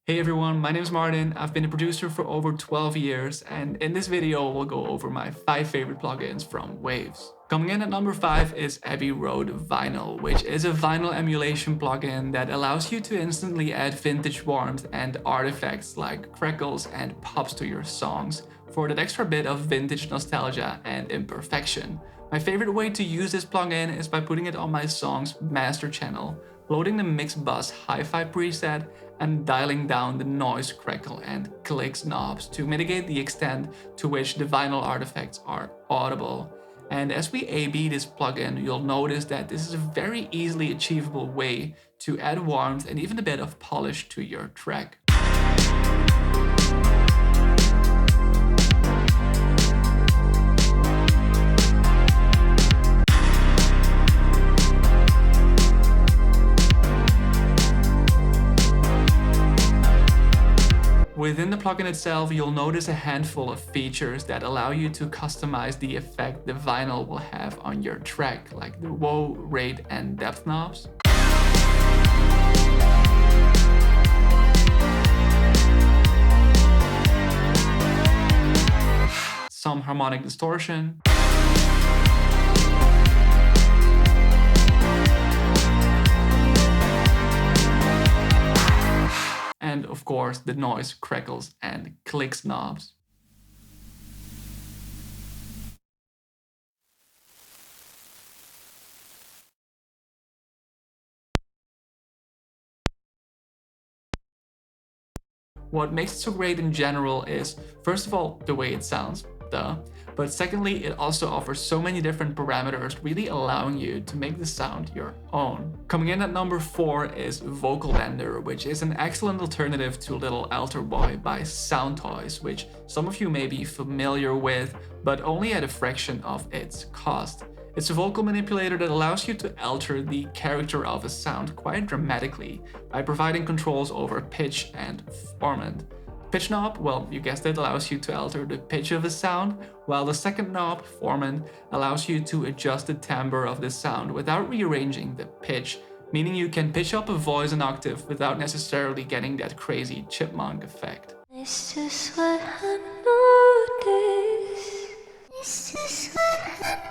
Hey everyone, my name is Martin. I've been a producer for over 12 years, and in this video we'll go over my 5 favorite plugins from Waves. Coming in at number 5 is EBY Vinyl, which is a vinyl emulation plugin that allows you to instantly add vintage warmth and artifacts like crackles and pops to your songs for that extra bit of vintage nostalgia and imperfection. My favorite way to use this plugin is by putting it on my song's master channel, loading the mix bus hi-fi preset, and dialing down the noise, crackle, and clicks knobs to mitigate the extent to which the vinyl artifacts are audible. And as we A/B this plugin, you'll notice that this is a very easily achievable way to add warmth and even a bit of polish to your track. Within the plugin itself, you'll notice a handful of features that allow you to customize the effect the vinyl will have on your track, like the whoa, rate, and depth knobs. Some harmonic distortion. And of course, the noise, crackles, and clicks knobs. What makes it so great in general is, first of all, the way it sounds, duh. But secondly, it also offers so many different parameters, really allowing you to make the sound your own. Coming in at number 4 is Vocal Bender, which is an excellent alternative to Little Alter Boy by Soundtoys, which some of you may be familiar with, but only at a fraction of its cost. It's a vocal manipulator that allows you to alter the character of a sound quite dramatically by providing controls over pitch and formant. Pitch knob, well, you guessed it, allows you to alter the pitch of a sound, while the second knob, formant, allows you to adjust the timbre of the sound without rearranging the pitch, meaning you can pitch up a voice an octave without necessarily getting that crazy chipmunk effect. It's just what I noticed. It's just what I noticed.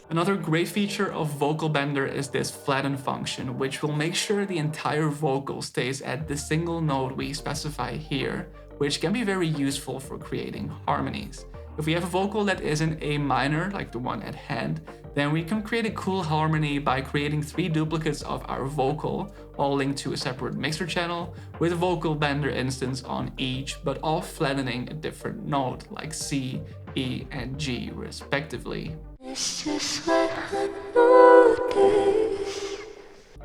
Another great feature of Vocal Bender is this flatten function, which will make sure the entire vocal stays at the single note we specify here, which can be very useful for creating harmonies. If we have a vocal that is in A minor, like the one at hand, then we can create a cool harmony by creating 3 duplicates of our vocal, all linked to a separate mixer channel, with a Vocal Bender instance on each, but all flattening a different note, like C, E, and G respectively. It's just what I noticed.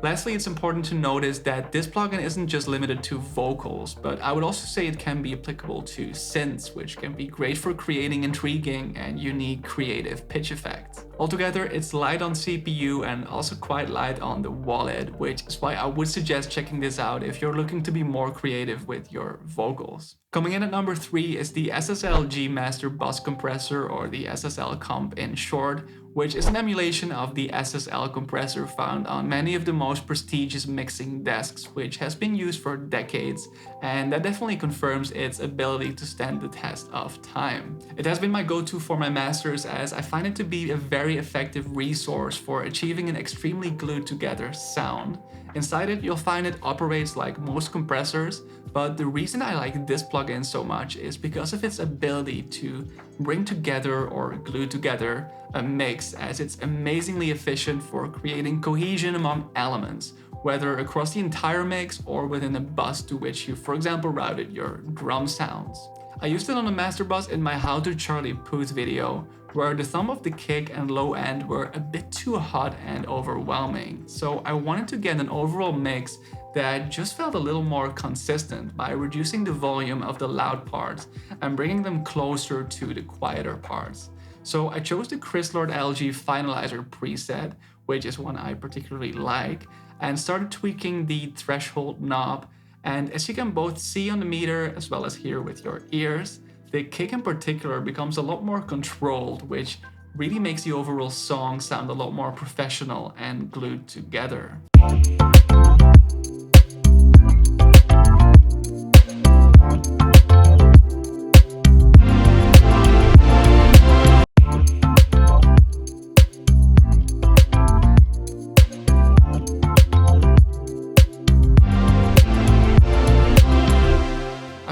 Lastly, it's important to notice that this plugin isn't just limited to vocals, but I would also say it can be applicable to synths, which can be great for creating intriguing and unique creative pitch effects. Altogether, it's light on CPU and also quite light on the wallet, which is why I would suggest checking this out if you're looking to be more creative with your vocals. Coming in at number 3 is the SSL G Master Bus Compressor, or the SSL Comp in short, which is an emulation of the SSL compressor found on many of the most prestigious mixing desks, which has been used for decades, and that definitely confirms its ability to stand the test of time. It has been my go-to for my masters, as I find it to be a very effective resource for achieving an extremely glued together sound. Inside it, you'll find it operates like most compressors, but the reason I like this plugin so much is because of its ability to bring together or glue together a mix, as it's amazingly efficient for creating cohesion among elements, whether across the entire mix or within a bus to which you, for example, routed your drum sounds. I used it on a master bus in my How to Charlie Puth video, where the thumb of the kick and low end were a bit too hot and overwhelming. So I wanted to get an overall mix that just felt a little more consistent by reducing the volume of the loud parts and bringing them closer to the quieter parts. So I chose the Chryslord LG Finalizer preset, which is one I particularly like, and started tweaking the threshold knob. And as you can both see on the meter as well as hear with your ears, the kick in particular becomes a lot more controlled, which really makes the overall song sound a lot more professional and glued together.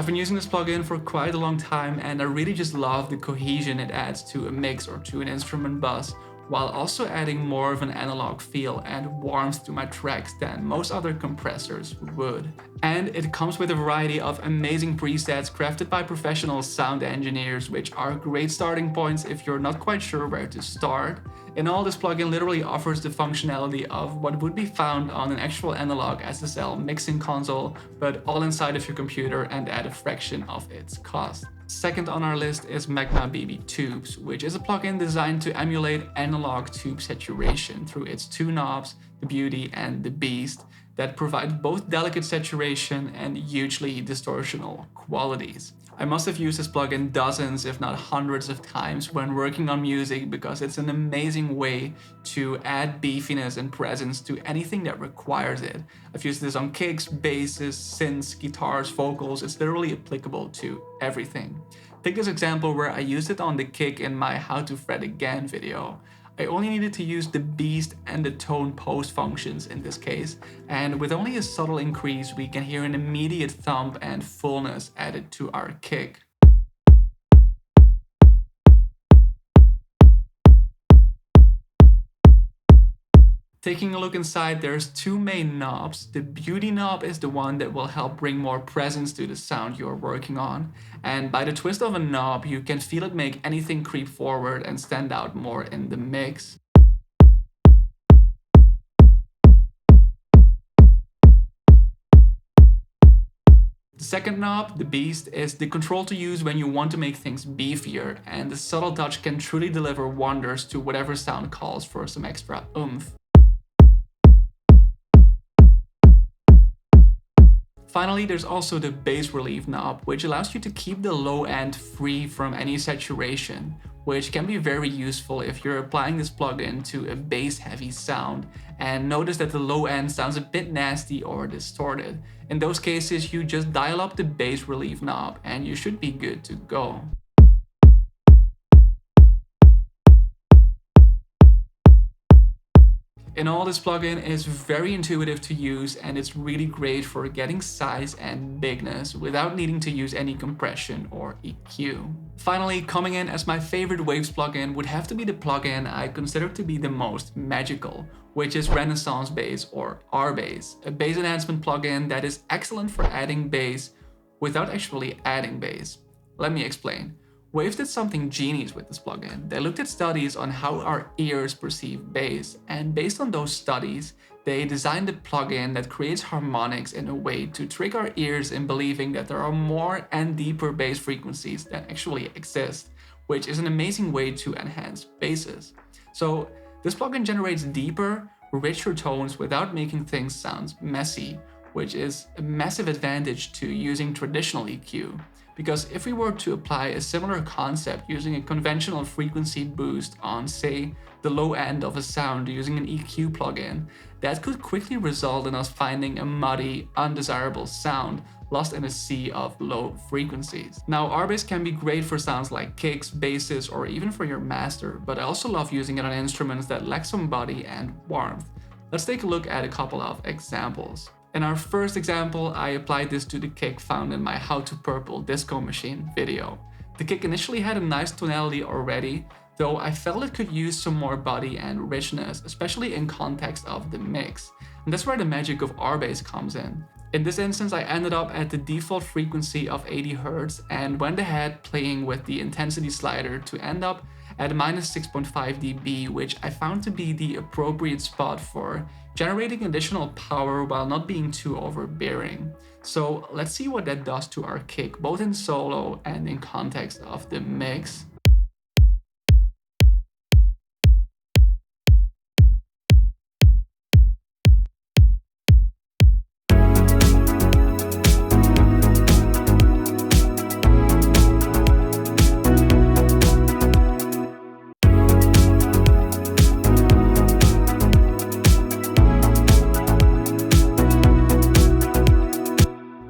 been using this plugin for quite a long time, and I really just love the cohesion it adds to a mix or to an instrument bus, while also adding more of an analog feel and warmth to my tracks than most other compressors would. And it comes with a variety of amazing presets crafted by professional sound engineers, which are great starting points if you're not quite sure where to start. In all, this plugin literally offers the functionality of what would be found on an actual analog SSL mixing console, but all inside of your computer and at a fraction of its cost. Second on our list is Magma BB Tubes, which is a plugin designed to emulate analog tube saturation through its two knobs, the Beauty and the Beast, that provide both delicate saturation and hugely distortional qualities. I must have used this plugin dozens, if not hundreds of times when working on music, because it's an amazing way to add beefiness and presence to anything that requires it. I've used this on kicks, basses, synths, guitars, vocals. It's literally applicable to everything. Take this example where I used it on the kick in my How to Fret Again video. I only needed to use the Beast and the tone post functions in this case, and with only a subtle increase we can hear an immediate thump and fullness added to our kick. Taking a look inside, there's two main knobs. The Beauty knob is the one that will help bring more presence to the sound you're working on, and by the twist of a knob you can feel it make anything creep forward and stand out more in the mix. The second knob, the Beast, is the control to use when you want to make things beefier, and the subtle touch can truly deliver wonders to whatever sound calls for some extra oomph. Finally, there's also the bass relief knob, which allows you to keep the low end free from any saturation, which can be very useful if you're applying this plugin to a bass heavy sound and notice that the low end sounds a bit nasty or distorted. In those cases, you just dial up the bass relief knob and you should be good to go. In all, this plugin is very intuitive to use and it's really great for getting size and bigness without needing to use any compression or EQ. Finally, coming in as my favorite Waves plugin would have to be the plugin I consider to be the most magical, which is Renaissance Bass or R-Bass, a bass enhancement plugin that is excellent for adding bass without actually adding bass. Let me explain. Waves did something genius with this plugin. They looked at studies on how our ears perceive bass, and based on those studies, they designed a plugin that creates harmonics in a way to trick our ears in believing that there are more and deeper bass frequencies than actually exist, which is an amazing way to enhance basses. So this plugin generates deeper, richer tones without making things sound messy, which is a massive advantage to using traditional EQ. Because if we were to apply a similar concept using a conventional frequency boost on, say, the low end of a sound using an EQ plugin, that could quickly result in us finding a muddy, undesirable sound lost in a sea of low frequencies. Now, R-Bass can be great for sounds like kicks, basses, or even for your master, but I also love using it on instruments that lack some body and warmth. Let's take a look at a couple of examples. In our first example, I applied this to the kick found in my How to Purple Disco Machine video. The kick initially had a nice tonality already, though I felt it could use some more body and richness, especially in context of the mix. And that's where the magic of R-Bass comes in. In this instance, I ended up at the default frequency of 80 Hz and went ahead playing with the intensity slider to end up at -6.5 dB, which I found to be the appropriate spot for generating additional power while not being too overbearing. So let's see what that does to our kick, both in solo and in context of the mix.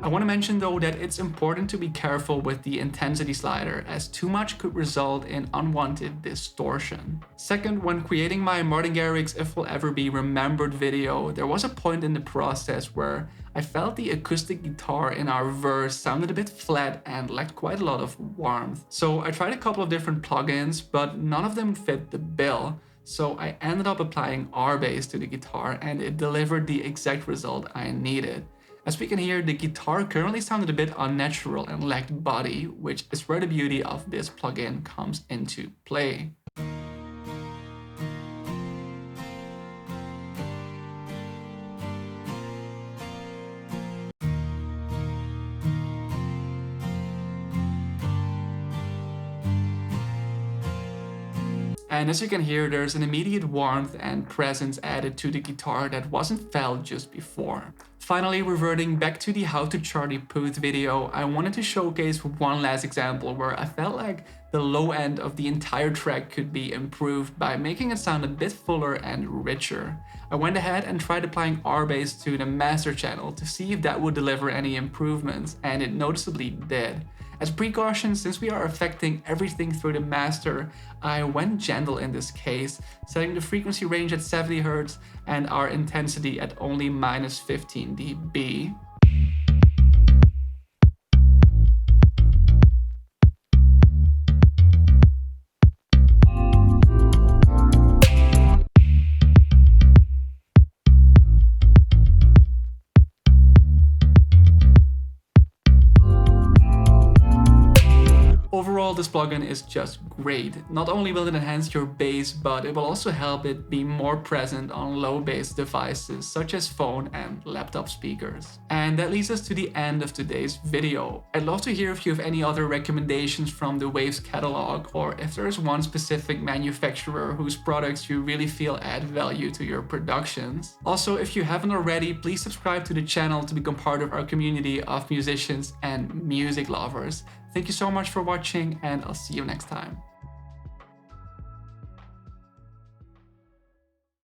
I I want to mention though that it's important to be careful with the intensity slider, as too much could result in unwanted distortion. Second, when creating my Martin Garrix If Will Ever Be Remembered video, there was a point in the process where I felt the acoustic guitar in our verse sounded a bit flat and lacked quite a lot of warmth. So I tried a couple of different plugins, but none of them fit the bill. So I ended up applying R-Bass to the guitar and it delivered the exact result I needed. As we can hear, the guitar currently sounded a bit unnatural and lacked body, which is where the beauty of this plugin comes into play. And as you can hear, there's an immediate warmth and presence added to the guitar that wasn't felt just before. Finally, reverting back to the How to Charlie Puth video, I wanted to showcase one last example where I felt like the low end of the entire track could be improved by making it sound a bit fuller and richer. I went ahead and tried applying R-Bass to the master channel to see if that would deliver any improvements, and it noticeably did. As precaution, since we are affecting everything through the master, I went gentle in this case, setting the frequency range at 70 Hz and our intensity at only -15 dB. Overall, this plugin is just great. Not only will it enhance your bass, but it will also help it be more present on low bass devices such as phone and laptop speakers. And that leads us to the end of today's video. I'd love to hear if you have any other recommendations from the Waves catalog, or if there's one specific manufacturer whose products you really feel add value to your productions. Also, if you haven't already, please subscribe to the channel to become part of our community of musicians and music lovers. Thank you so much for watching, and I'll see you next time.